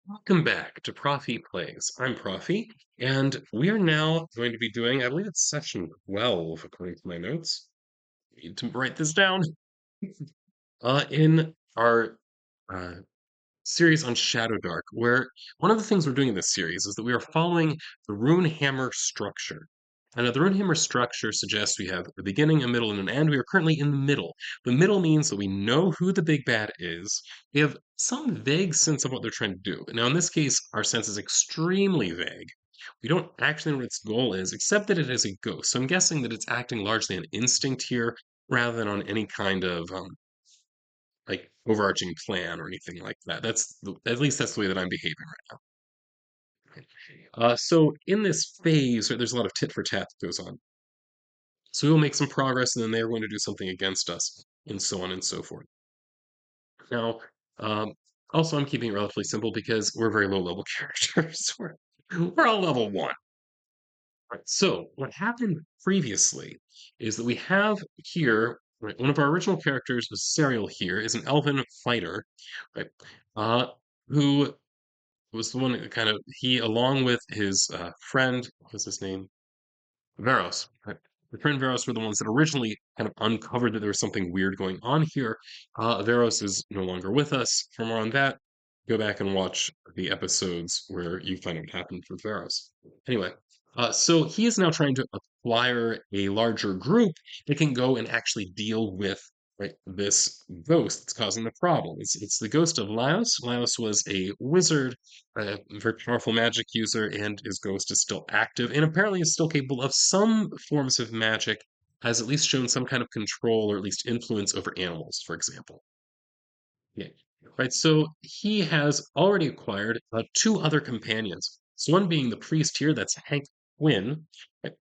Welcome back to Profi Plays. I'm Profi, and we are now going to be doing, I believe it's session 12, according to my notes. I need to write this down. In our uh, series on Shadowdark, where one of the things we're doing in this series is that we are following the rune hammer structure. And now the rune hammer structure suggests we have a beginning, a middle, and an end. We are currently in the middle. The middle means that we know who the big bad is. We have some vague sense of what they're trying to do. Now, in this case, our sense is extremely vague. We don't actually know what its goal is, except that it is a ghost. So I'm guessing that it's acting largely on instinct here, rather than on any kind of like overarching plan or anything like that. At least that's the way that I'm behaving right now. So in this phase, there's a lot of tit for tat that goes on. So we will make some progress, and then they are going to do something against us, and so on and so forth. Now, um, also, I'm keeping it relatively simple because we're very low level characters. We're all level one. Right. So what happened previously is that we have here, right, one of our original characters was Sariel here, is an elven fighter, right? Uh, who was the one that kind of he, along with his friend, what was his name? Veros. Right? The friend Veros were the ones that originally kind of uncovered that there was something weird going on here. Veros is no longer with us. For more on that, go back and watch the episodes where you find out what happened with Veros. Anyway, so he is now trying to acquire a larger group that can go and actually deal with, right, this ghost that's causing the problem. It's the ghost of Laios. Laios was a wizard, a very powerful magic user, and his ghost is still active and apparently is still capable of some forms of magic, has at least shown some kind of control or at least influence over animals, for example. Yeah. Right. So he has already acquired two other companions. So one being the priest here, that's Hank Quinn. Right?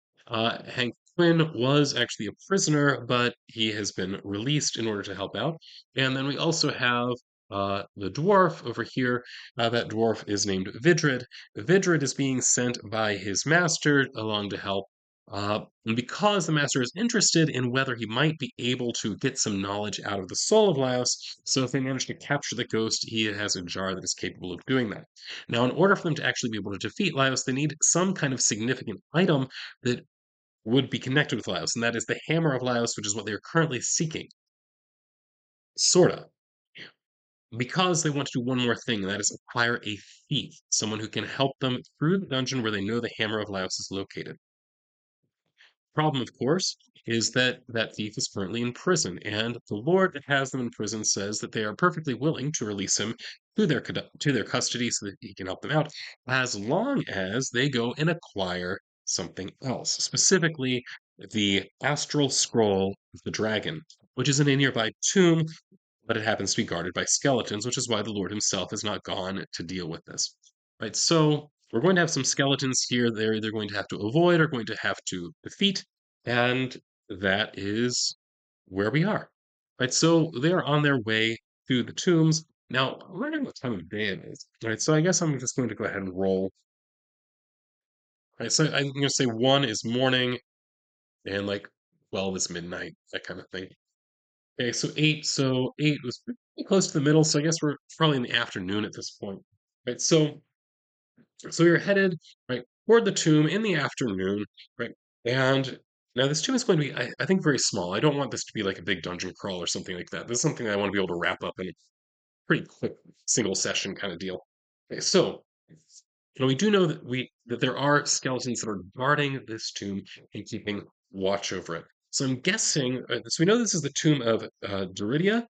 Hank Quinn was actually a prisoner, but he has been released in order to help out. And then we also have the dwarf over here. That dwarf is named Vidrid. Vidrid is being sent by his master along to help, and because the master is interested in whether he might be able to get some knowledge out of the soul of Laios, so if they manage to capture the ghost, he has a jar that is capable of doing that. Now, in order for them to actually be able to defeat Laios, they need some kind of significant item that would be connected with Laios, and that is the Hammer of Laios, which is what they are currently seeking. Sorta. Because they want to do one more thing, and that is acquire a thief, someone who can help them through the dungeon where they know the Hammer of Laios is located. Problem, of course, is that that thief is currently in prison, and the lord that has them in prison says that they are perfectly willing to release him to their custody so that he can help them out, as long as they go and acquire something else, specifically the Astral Scroll of the Dragon, which is in a nearby tomb, but it happens to be guarded by skeletons, which is why the Lord himself has not gone to deal with this. Right, so we're going to have some skeletons here they're either going to have to avoid or going to have to defeat, and that is where we are. Right, so they are on their way to the tombs. Now, I'm wondering what time of day it is. Right, so I guess I'm just going to go ahead and roll. Right, so I'm going to say 1 is morning, and like 12 is midnight, that kind of thing. Okay, so 8 was pretty close to the middle, so I guess we're probably in the afternoon at this point. Right, so you're headed right toward the tomb in the afternoon, right? And now this tomb is going to be, I think, very small. I don't want this to be like a big dungeon crawl or something like that. This is something I want to be able to wrap up in a pretty quick single session kind of deal. Okay, so we do know that there are skeletons that are guarding this tomb and keeping watch over it. So I'm guessing. So we know this is the tomb of Daridia.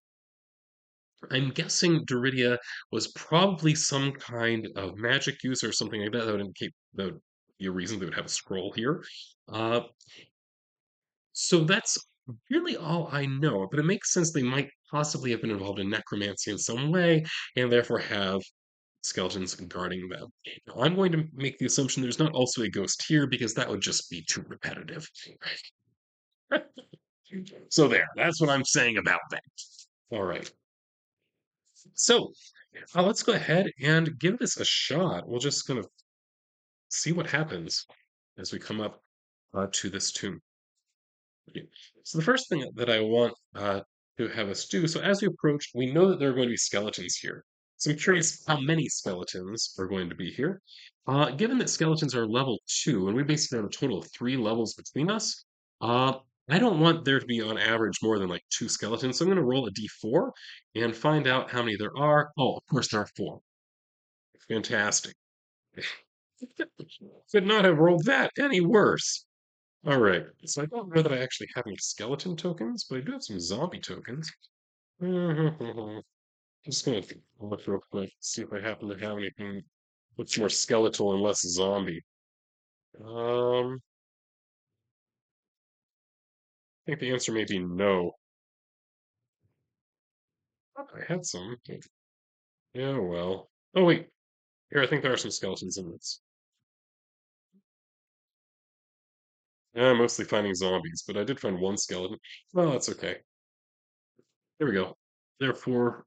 I'm guessing Daridia was probably some kind of magic user or something like that. That would indicate that would be a reason they would have a scroll here. Uh, so that's really all I know, but it makes sense they might possibly have been involved in necromancy in some way, and therefore have skeletons guarding them. Now, I'm going to make the assumption there's not also a ghost here because that would just be too repetitive. So there, that's what I'm saying about that. All right. So let's go ahead and give this a shot. We'll just kind of see what happens as we come up to this tomb. Okay. So the first thing that I want to have us do, so as we approach, we know that there are going to be skeletons here. So I'm curious how many skeletons are going to be here. Given that skeletons are level 2, and we basically have a total of 3 levels between us, uh, I don't want there to be on average more than like 2 skeletons. So I'm going to roll a d4 and find out how many there are. Oh, of course there are 4. Fantastic. Could not have rolled that any worse. All right. So I don't know that I actually have any skeleton tokens, but I do have some zombie tokens. Just gonna look real quick, see if I happen to have anything much more skeletal and less zombie. I think the answer may be no. I had some. Yeah, well. Oh wait, here I think there are some skeletons in this. Yeah, mostly finding zombies, but I did find one skeleton. Well, that's okay. Here we go. There are 4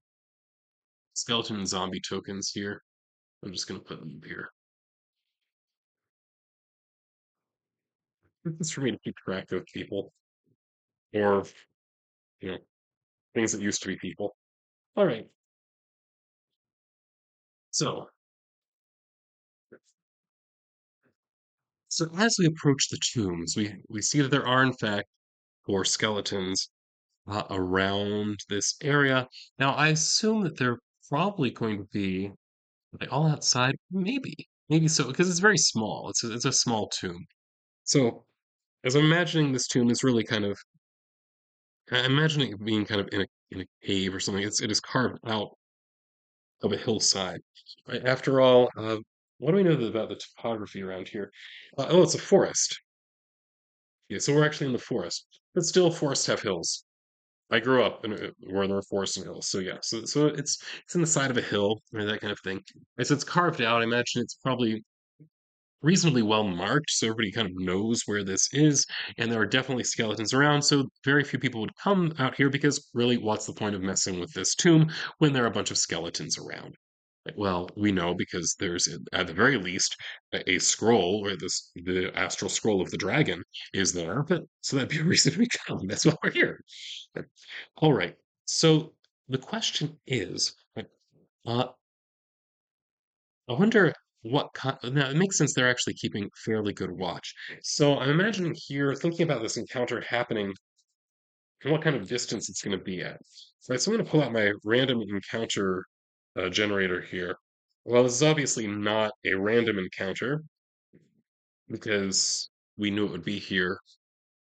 skeleton and zombie tokens here. I'm just gonna put them here. This is for me to keep track of people, or you know, things that used to be people. All right. So, so as we approach the tombs, we see that there are in fact 4 skeletons around this area. Now, I assume that they're probably going to be like all outside, maybe so, because it's very small. It's a small tomb. So, as I'm imagining this tomb is really kind of, I'm imagining it being kind of in a cave or something. It is carved out of a hillside. Right? After all, what do we know about the topography around here? Oh, it's a forest. Yeah, so we're actually in the forest, but still, forests have hills. I grew up in where there were forests and hills, so yeah, so it's in the side of a hill or that kind of thing. And so it's carved out. I imagine it's probably reasonably well marked, so everybody kind of knows where this is. And there are definitely skeletons around, so very few people would come out here because really, what's the point of messing with this tomb when there are a bunch of skeletons around? Like, well, we know because there's at the very least a scroll, or the astral scroll of the dragon is there, but so that'd be a reason to come. That's why we're here. All right. So the question is, right, uh, I wonder now it makes sense they're actually keeping fairly good watch. So I'm imagining here, thinking about this encounter happening and what kind of distance it's going to be at. Right, so I'm going to pull out my random encounter generator here. Well, this is obviously not a random encounter because we knew it would be here,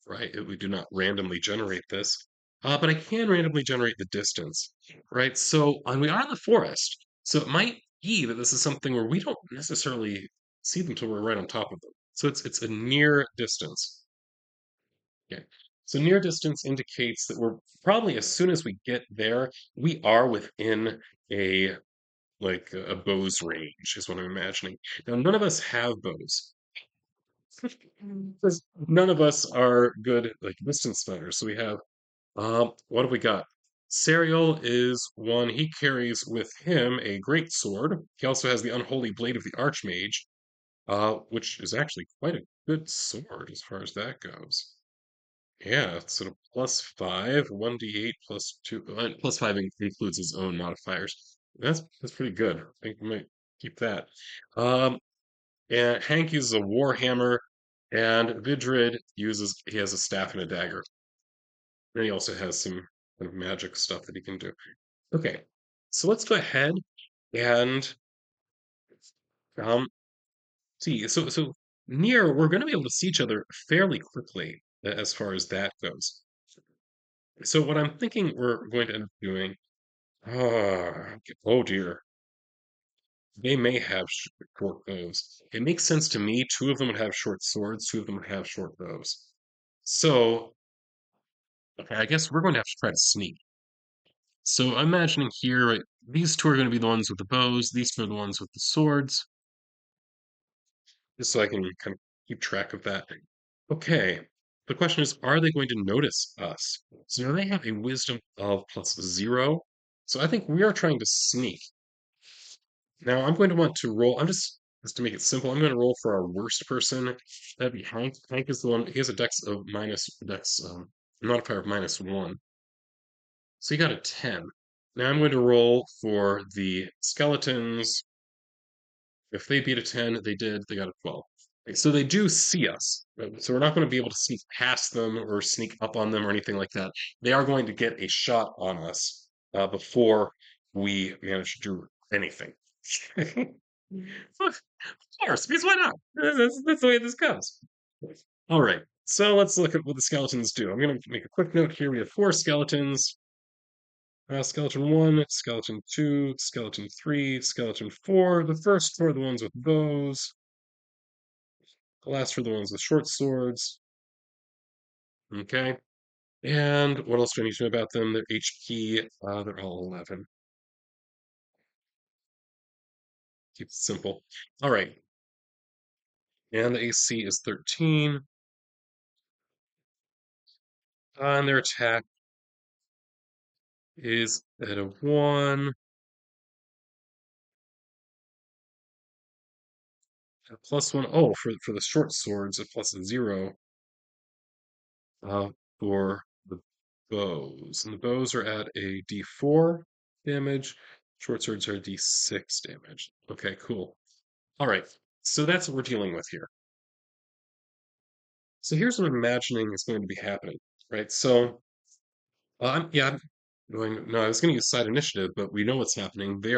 right? We do not randomly generate this. But I can randomly generate the distance, right? So, and we are in the forest, so it might be that this is something where we don't necessarily see them till we're right on top of them. So it's a near distance. Okay. So near distance indicates that we're probably as soon as we get there, we are within a a bow's range, is what I'm imagining. Now, none of us have bows. Because none of us are good like distance fighters. So we have what have we got? Sariel is one. He carries with him a great sword. He also has the unholy blade of the Archmage, which is actually quite a good sword as far as that goes. Yeah, it's sort of +5, 1d8 +2, +5 includes his own modifiers. That's pretty good. I think we might keep that. Um, and Hank uses a warhammer, and Vidrid he has a staff and a dagger. And he also has some kind of magic stuff that he can do. Okay, so let's go ahead and um see. So near, we're going to be able to see each other fairly quickly as far as that goes. So what I'm thinking we're going to end up doing, oh dear, they may have short bows. It makes sense to me. 2 of them would have short swords. 2 of them would have short bows. So, okay, I guess we're going to have to try to sneak. So I'm imagining here, right, these 2 are going to be the ones with the bows. These 2 are the ones with the swords. Just so I can kind of keep track of that. Okay. The question is, are they going to notice us? So now they have a wisdom of +0. So I think we are trying to sneak. Now I'm going to want to roll. Just to make it simple, I'm going to roll for our worst person. That'd be Hank. Hank is the one. He has a dex modifier of -1. So he got a 10. Now I'm going to roll for the skeletons. If they beat a 10, they did, they got a 12. Okay, so they do see us. So we're not going to be able to sneak past them or sneak up on them or anything like that. They are going to get a shot on us before we manage to do anything. Of course, because why not? That's the way this goes. All right, so let's look at what the skeletons do. I'm going to make a quick note here. We have 4 skeletons. Skeleton 1, Skeleton 2, Skeleton 3, Skeleton 4. The first 4 are the ones with bows. The last 4 are the ones with short swords. Okay. And what else do I need to know about them? Their HP, they're all 11. Keep it simple. All right. And the AC is 13. And their attack is at a 1. A +1. Oh, for the short swords, a +0. Uh, for the bows. And the bows are at a d4 damage. Short swords are d6 damage. Okay, cool. All right. So that's what we're dealing with here. So here's what I'm imagining is going to be happening, right? So I'm going. No, I was going to use side initiative, but we know what's happening. They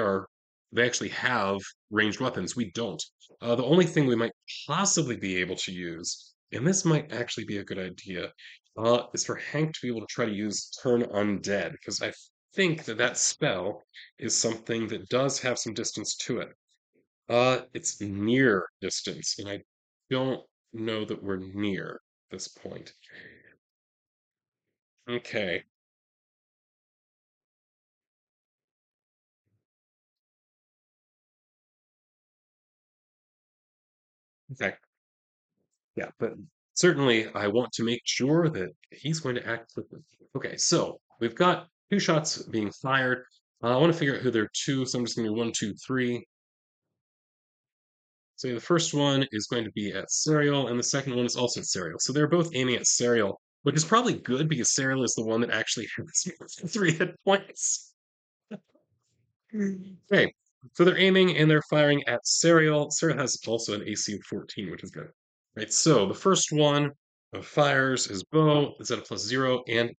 actually have ranged weapons. We don't. The only thing we might possibly be able to use, and this might actually be a good idea, is for Hank to be able to try to use Turn Undead, because I think that that spell is something that does have some distance to it. It's near distance, and I don't know that we're near this point. Okay. Okay. Yeah, but certainly I want to make sure that he's going to act quickly. Okay, so we've got 2 shots being fired. I want to figure out who they're to, so I'm just going to do 1, 2, 3. So the first one is going to be at Sariel, and the second one is also at Sariel. So they're both aiming at Sariel, which is probably good because Sariel is the one that actually has 3 hit points. Okay, so they're aiming and they're firing at Sariel. Sariel has also an AC of 14, which is good. Right, so the first one fires his bow, is at a +0, and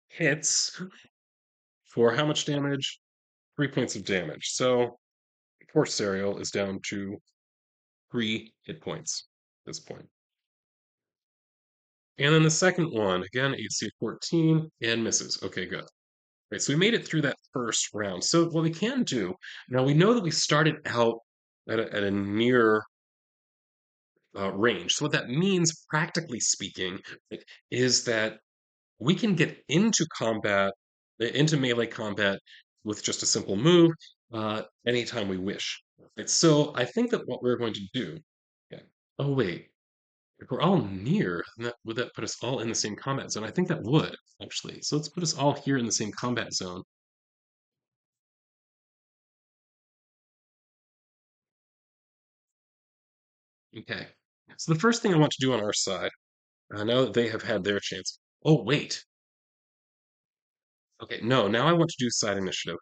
hits for how much damage? 3 points of damage. So poor Sariel is down to 3 hit points at this point. And then the second one, again, AC 14, and misses. Okay, good. Right, so we made it through that first round. So what we can do, now we know that we started out at a near range. So what that means, practically speaking, is that we can get into combat, into melee combat with just a simple move anytime we wish. Right? So I think that what we're going to do. Yeah. Oh wait, if we're all near, then would that put us all in the same combat zone? I think that would actually. So let's put us all here in the same combat zone. Okay. So the first thing I want to do on our side, now that they have had their chance. Oh wait. Okay, no. Now I want to do side initiative.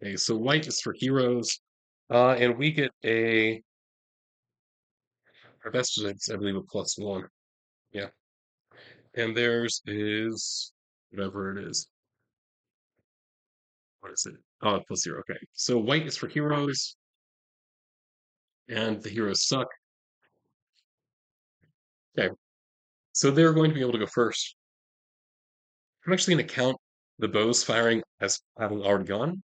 Okay, so white is for heroes, and we get a our best is, I believe, a +1. Yeah. And theirs is whatever it is. What is it? Oh, +0. Okay. So white is for heroes, and the heroes suck. Okay. So they're going to be able to go first. I'm actually going to count the bows firing as having already gone.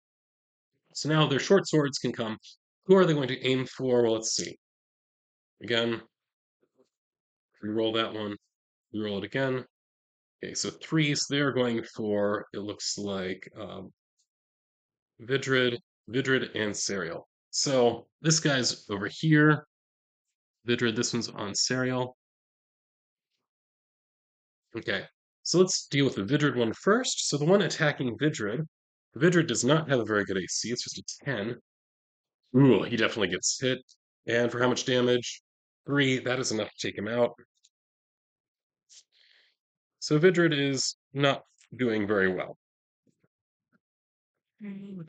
So now their short swords can come. Who are they going to aim for? Well, let's see. Again, re-roll that one. Re-roll it again. Okay, so 3s, they're going for, it looks like Vidrid, Vidrid, and Sariel. So this guy's over here. Vidrid, this one's on Sariel. Okay, so let's deal with the Vidrid one first. So the one attacking Vidrid, Vidrid does not have a very good AC. It's just a 10. Ooh, he definitely gets hit. And for how much damage? 3. That is enough to take him out. So Vidrid is not doing very well.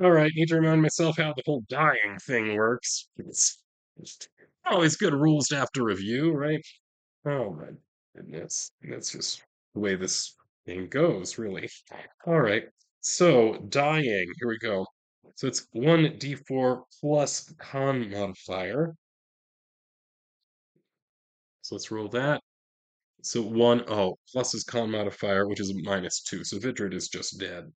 All right, need to remind myself how the whole dying thing works. It's always good rules to have to review, right? Oh my goodness. That's just the way this thing goes, really. All right. So dying, here we go. So it's 1d4 plus con modifier. So let's roll that. So plus his con modifier, which is a -2. So Vidrid is just dead.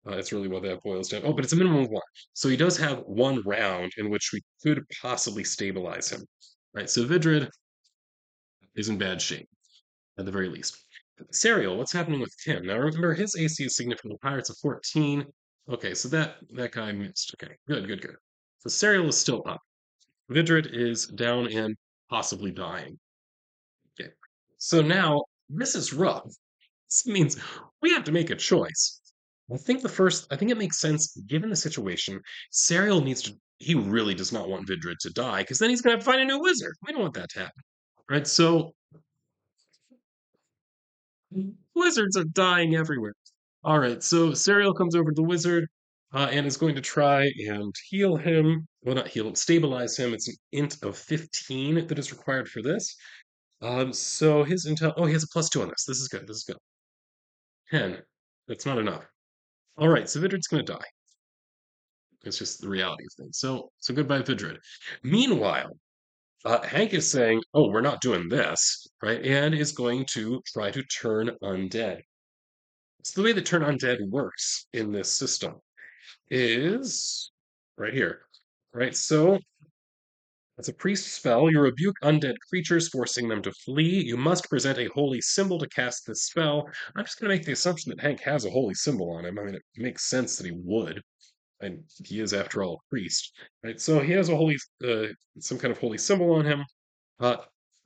That's really what that boils down. Oh, but it's a minimum of one. So he does have one round in which we could possibly stabilize him. Right. So Vidrid is in bad shape, at the very least. Sariel, what's happening with Tim? Now remember his AC is significantly higher. It's a 14. Okay, so that guy missed. Okay, good, good, good. So Sariel is still up. Vidrid is down and possibly dying. Okay. So now this is rough. This means we have to make a choice. I think it makes sense given the situation. Sariel needs to, he really does not want Vidrid to die because then he's going to find a new wizard. We don't want that to happen. Right? So wizards are dying everywhere. All right, so Sariel comes over to the wizard and is going to try and heal him. Well, not heal him, stabilize him. It's an int of 15 that is required for this. So his intel. Oh, he has a +2 on this. This is good. This is good. 10. That's not enough. All right, so Vidrid's going to die. It's just the reality of things. So goodbye, Vidrid. Meanwhile, Hank is saying, "Oh, we're not doing this," right? And is going to try to turn undead. So the way that turn undead works in this system is right here, right? So it's a priest spell. You rebuke undead creatures, forcing them to flee. You must present a holy symbol to cast this spell. I'm just going to make the assumption that Hank has a holy symbol on him. I mean, it makes sense that he would, and he is, after all, a priest, right? So he has a some kind of holy symbol on him. Uh,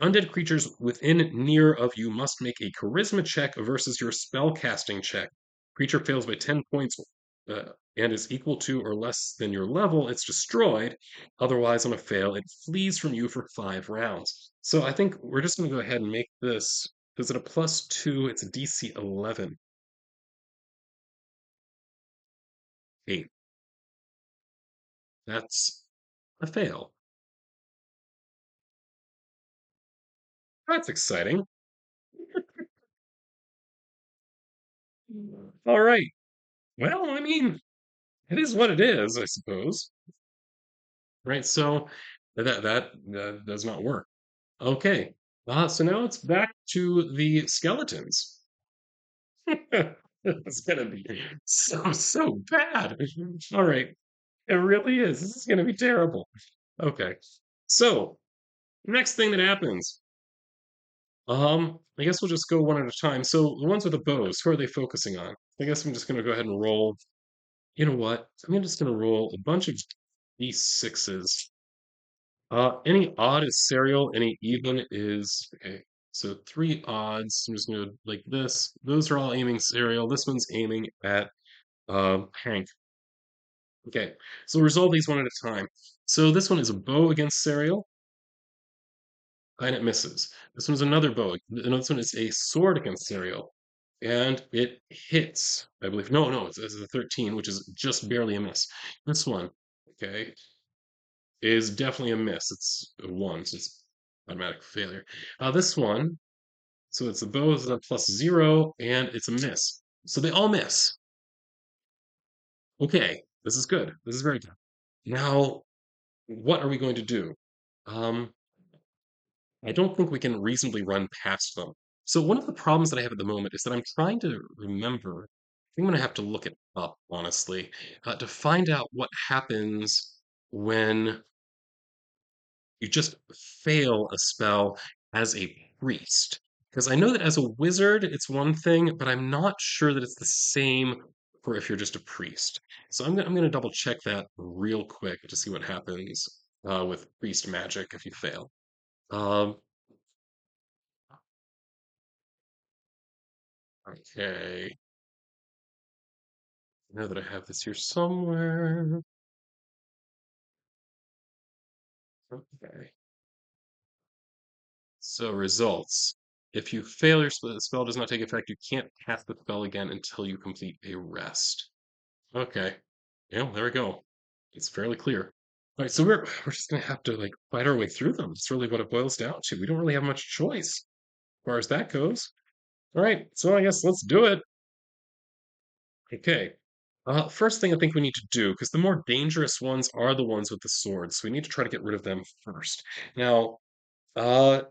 Undead creatures within near of you must make a charisma check versus your spell casting check. Creature fails by 10 points and is equal to or less than your level, it's destroyed. Otherwise, on a fail, it flees from you for 5 rounds. So I think we're just going to go ahead and make this. Is it a +2? It's a DC 11. 8. That's a fail. That's exciting. All right. Well, I mean, it is what it is, I suppose. Right? So that does not work. Okay. So now it's back to the skeletons. It's gonna be so bad. All right. It really is. This is gonna be terrible. Okay. So next thing that happens. I guess we'll just go one at a time. So the ones with the bows, who are they focusing on? I guess I'm just gonna go ahead and roll. You know what? I'm just gonna roll a bunch of d6s. Any odd is Sariel, any even is okay. So 3 odds. I'm just gonna like this. Those are all aiming Sariel. This one's aiming at Hank. Okay, so we'll resolve these one at a time. So this one is a bow against Sariel, and it misses. This one's another bow, and this one is a sword against Sariel, and it hits. I believe. No, no, it's a 13, which is just barely a miss. This one, okay, is definitely a miss. It's a 1, so it's automatic failure. This one, so it's a bow is a +0, and it's a miss. So they all miss. Okay, this is good. This is very good. Now, what are we going to do? Um, I don't think we can reasonably run past them. So one of the problems that I have at the moment is that I'm trying to remember. I think I'm going to have to look it up, honestly, to find out what happens when you just fail a spell as a priest. Because I know that as a wizard, it's one thing, but I'm not sure that it's the same for if you're just a priest. So I'm gonna double check that real quick to see what happens with priest magic if you fail. Um, okay. I know that I have this here somewhere. Okay. So results. If you fail your spell, the spell does not take effect, you can't cast the spell again until you complete a rest. Okay. Yeah, there we go. It's fairly clear. All right, so we're just gonna have to like fight our way through them. It's really what it boils down to. We don't really have much choice as far as that goes. All right, so I guess let's do it. Okay. First thing I think we need to do, because the more dangerous ones are the ones with the swords, so we need to try to get rid of them first. Now, uh,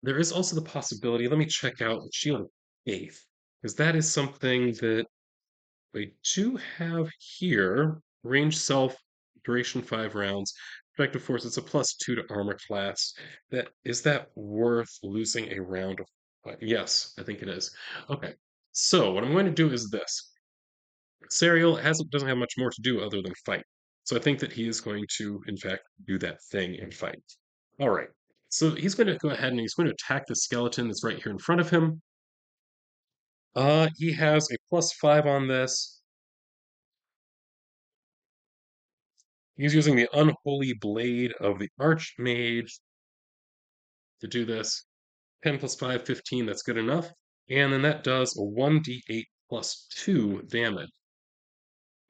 there is also the possibility. Let me check out Shield of Faith, because that is something that we do have here. Range self, duration 5 rounds, effective force. It's a +2 to armor class. That worth losing a round of? Yes, I think it is. Okay, so what I'm going to do is this. Sariel doesn't have much more to do other than fight. So I think that he is going to, in fact, do that thing and fight. All right. So he's going to go ahead and he's going to attack the skeleton that's right here in front of him. He has a +5 on this. He's using the unholy blade of the Archmage to do this. 10 plus 5, 15, that's good enough. And then that does a 1d8 plus 2 damage.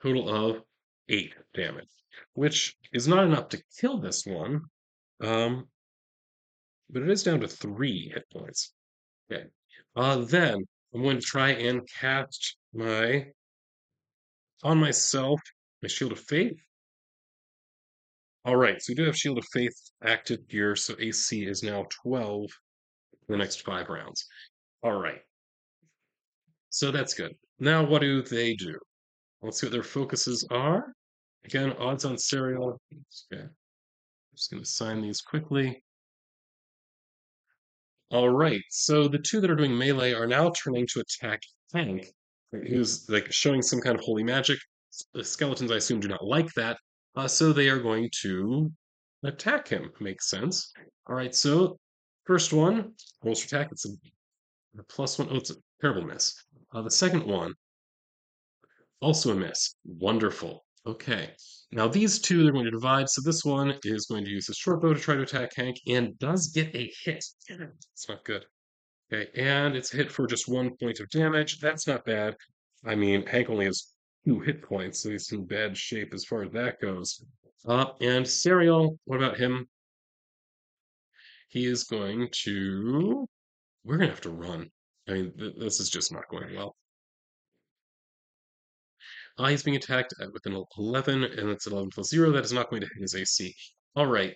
Total of 8 damage, which is not enough to kill this one. Um, but it is down to 3 hit points. Okay. Then I'm going to try and cast on myself my Shield of Faith. All right, so we do have Shield of Faith active here, so AC is now 12 for the next 5 rounds. All right, so that's good. Now, what do they do? Let's see what their focuses are. Again, odds on Sariel. Okay, I'm just going to sign these quickly. All right, so the two that are doing melee are now turning to attack Hank, who's like showing some kind of holy magic. The skeletons, I assume, do not like that, so they are going to attack him. Makes sense. All right, so first one rolls for attack. It's a +1. Oh, it's a terrible miss. The second one also a miss. Wonderful. Okay. Now these two they're going to divide. So this one is going to use his short bow to try to attack Hank and does get a hit. It's not good. Okay, and it's a hit for just 1 point of damage. That's not bad. I mean, Hank only has 2 hit points, so he's in bad shape as far as that goes. And Sariel, what about him? He is going to. We're gonna have to run. I mean, this is just not going well. He's being attacked with an 11, and it's 11 plus 0. That is not going to hit his AC. All right,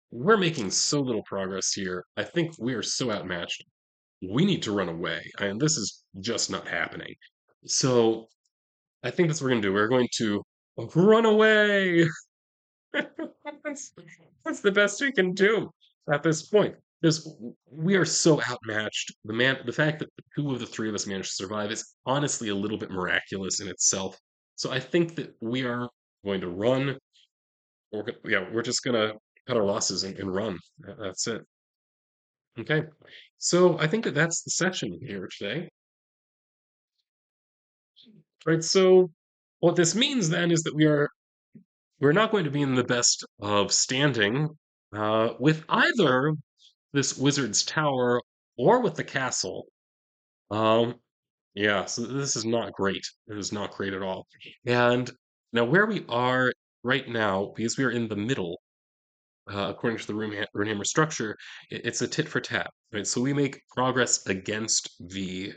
we're making so little progress here. I think we are so outmatched. We need to run away. And this is just not happening. So I think that's what we're going to do. We're going to run away. that's, that's the best we can do at this point. Because we are so outmatched. The fact that two of the three of us managed to survive is honestly a little bit miraculous in itself. So I think that we are going to run. We're just going to cut our losses and run. That's it. Okay. So I think that that's the session here today. Right. So what this means then is that we're not going to be in the best of standing with either this wizard's tower or with the castle. Um, yeah, so this is not great. It is not great at all. And now where we are right now, because we are in the middle, according to the Runehammer structure, it's a tit for tat, right? So we make progress against the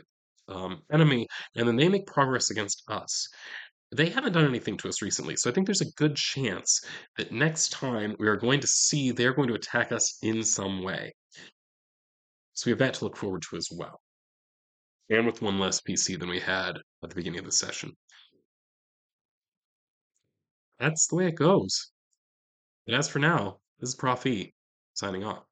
enemy, and then they make progress against us. They haven't done anything to us recently, so I think there's a good chance that next time we are going to see they're going to attack us in some way. So we have that to look forward to as well. And with one less PC than we had at the beginning of the session. That's the way it goes. And as for now, this is Prof E, signing off.